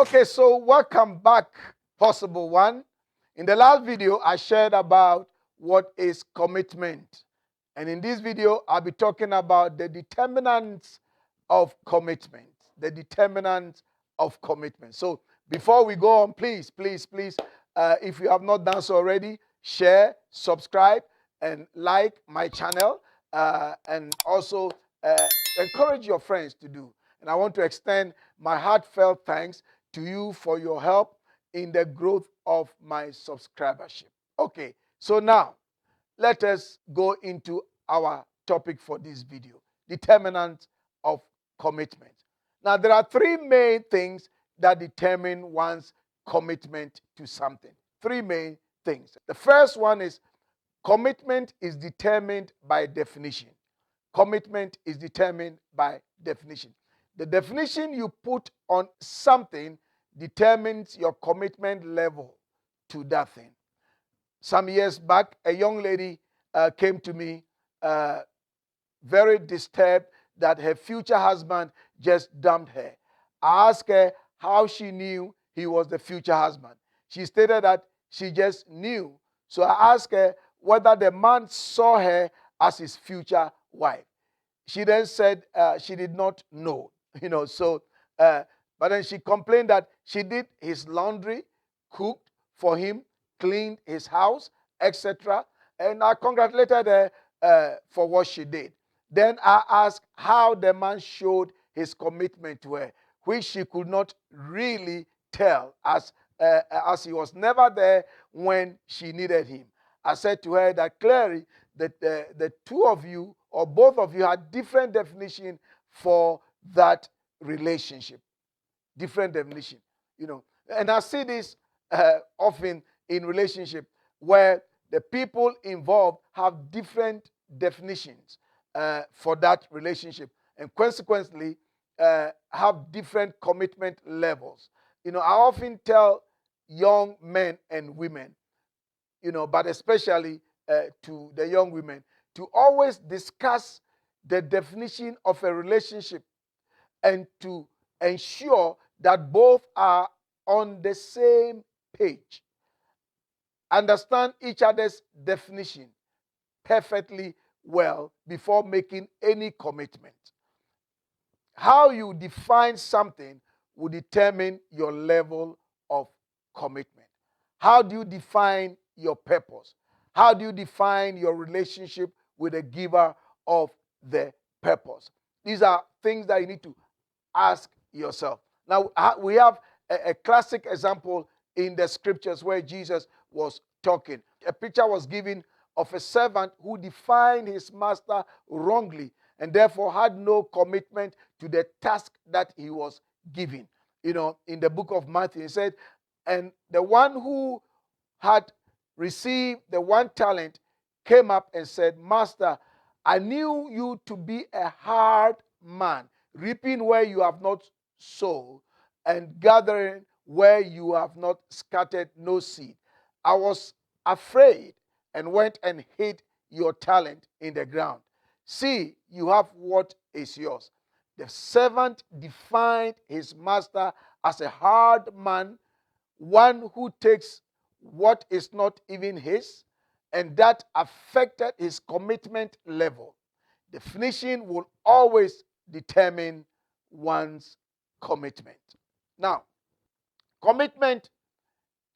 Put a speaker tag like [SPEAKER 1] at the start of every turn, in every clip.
[SPEAKER 1] Okay, so welcome back, Possible One. In the last video, I shared about what is commitment. And in this video, I'll be talking about the determinants of commitment. The determinants of commitment. So before we go on, please, if you have not done so already, share, subscribe, and like my channel. And also encourage your friends to do. And I want to extend my heartfelt thanks to you for your help in the growth of my subscribership. Okay, so now let us go into our topic for this video, determinants of commitment. Now, there are three main things that determine one's commitment to something. Three main things. The first one is commitment is determined by definition. Commitment is determined by definition. The definition you put on something determines your commitment level to that thing. Some years back, a young lady came to me very disturbed that her future husband just dumped her. I asked her how she knew he was the future husband. She stated that she just knew. So I asked her whether the man saw her as his future wife. She then said she did not know. But then she complained that she did his laundry, cooked for him, cleaned his house, etc. And I congratulated her for what she did. Then I asked how the man showed his commitment to her, which she could not really tell as he was never there when she needed him. I said to her that clearly that the two of you or both of you had different definition for that relationship. Different definition, And I see this often in relationship where the people involved have different definitions for that relationship, and consequently have different commitment levels. I often tell young men and women, but especially to the young women, to always discuss the definition of a relationship and to ensure that both are on the same page. Understand each other's definition perfectly well before making any commitment. How you define something will determine your level of commitment. How do you define your purpose? How do you define your relationship with the giver of the purpose? These are things that you need to ask yourself. Now, we have a classic example in the scriptures where Jesus was talking. A picture was given of a servant who defined his master wrongly and therefore had no commitment to the task that he was given. In the book of Matthew, he said, and the one who had received the 1 talent came up and said, Master, I knew you to be a hard man, reaping where you have not sown and gathering where you have not scattered no seed. I was afraid and went and hid your talent in the ground. See, you have what is yours. The servant defined his master as a hard man, one who takes what is not even his, and that affected his commitment level. Definition will always determine one's commitment. Now, commitment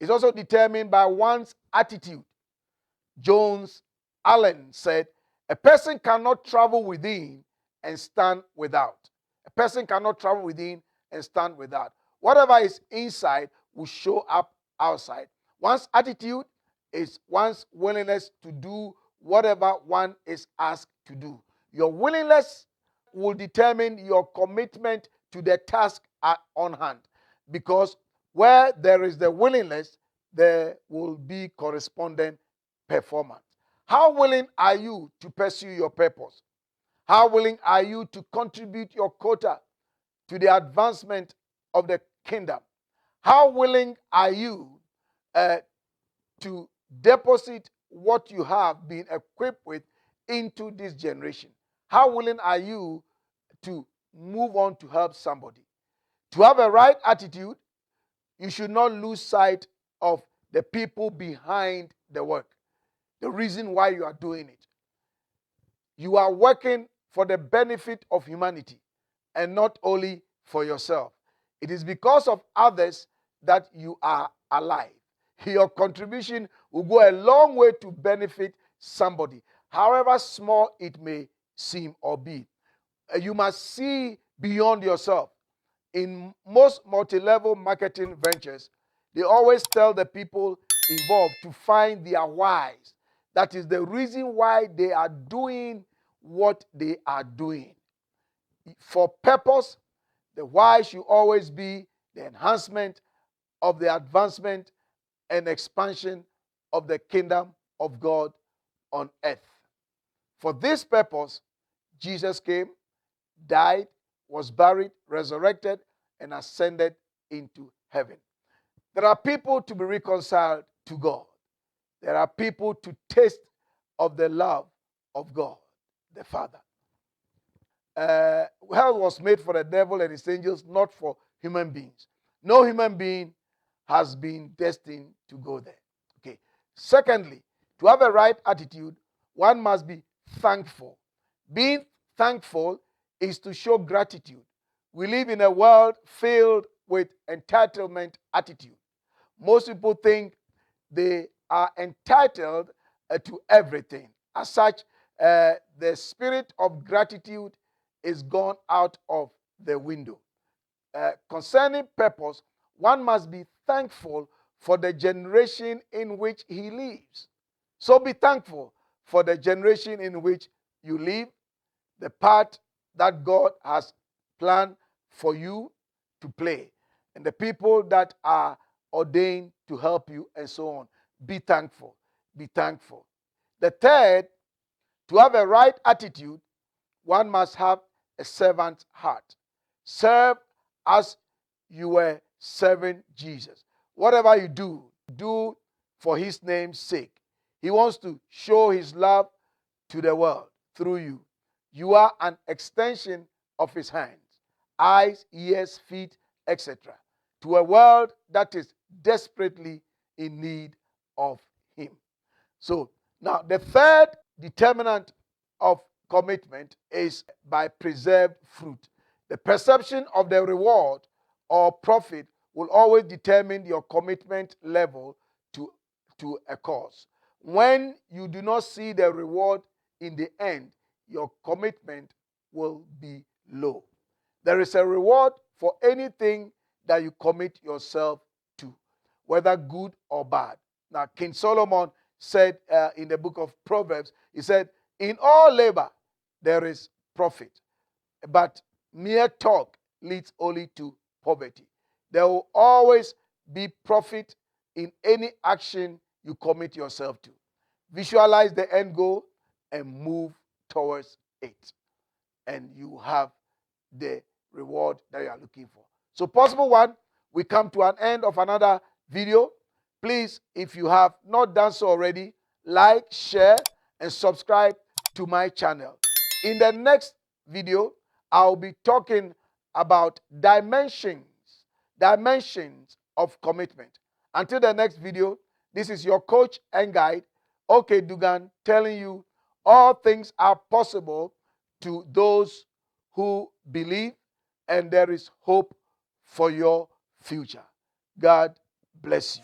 [SPEAKER 1] is also determined by one's attitude. Jones Allen said, a person cannot travel within and stand without. A person cannot travel within and stand without. Whatever is inside will show up outside. One's attitude is one's willingness to do whatever one is asked to do. Your willingness will determine your commitment to the task on hand. Because where there is the willingness, there will be corresponding performance. How willing are you to pursue your purpose? How willing are you to contribute your quota to the advancement of the kingdom? How willing are you to deposit what you have been equipped with into this generation? How willing are you to move on to help somebody? To have a right attitude, you should not lose sight of the people behind the work, the reason why you are doing it. You are working for the benefit of humanity and not only for yourself. It is because of others that you are alive. Your contribution will go a long way to benefit somebody, however small it may seem or be. You must see beyond yourself. In most multi-level marketing ventures, they always tell the people involved to find their whys. That is the reason why they are doing what they are doing. For purpose, the why should always be the enhancement of the advancement and expansion of the kingdom of God on earth. For this purpose, Jesus came, died, was buried, resurrected, and ascended into heaven. There are people to be reconciled to God. There are people to taste of the love of God, the Father. Hell was made for the devil and his angels, not for human beings. No human being has been destined to go there. Okay. Secondly, to have a right attitude, one must be thankful. Being thankful is to show gratitude. We live in a world filled with entitlement attitude. Most people think they are entitled to everything. As such, the spirit of gratitude is gone out of the window. Concerning purpose, one must be thankful for the generation in which he lives. So be thankful for the generation in which you live, the part that God has planned for you to play, and the people that are ordained to help you, and so on. Be thankful. Be thankful. The third, to have a right attitude, one must have a servant's heart. Serve as you were serving Jesus. Whatever you do, do for his name's sake. He wants to show his love to the world through you. You are an extension of his hands, eyes, ears, feet, etc., to a world that is desperately in need of him. So, now the third determinant of commitment is by preserved fruit. The perception of the reward or profit will always determine your commitment level to a cause. When you do not see the reward in the end, your commitment will be low. There is a reward for anything that you commit yourself to, whether good or bad. Now, King Solomon said in the book of Proverbs, he said, in all labor there is profit, but mere talk leads only to poverty. There will always be profit in any action you commit yourself to. Visualize the end goal and move towards it, and you have the reward that you are looking for. So, possible one, we come to an end of another video. Please, if you have not done so already, like, share, and subscribe to my channel. In the next video, I'll be talking about dimensions of commitment. Until the next video, this is your coach and guide, OK Dugan, telling you all things are possible to those who believe, and there is hope for your future. God bless you.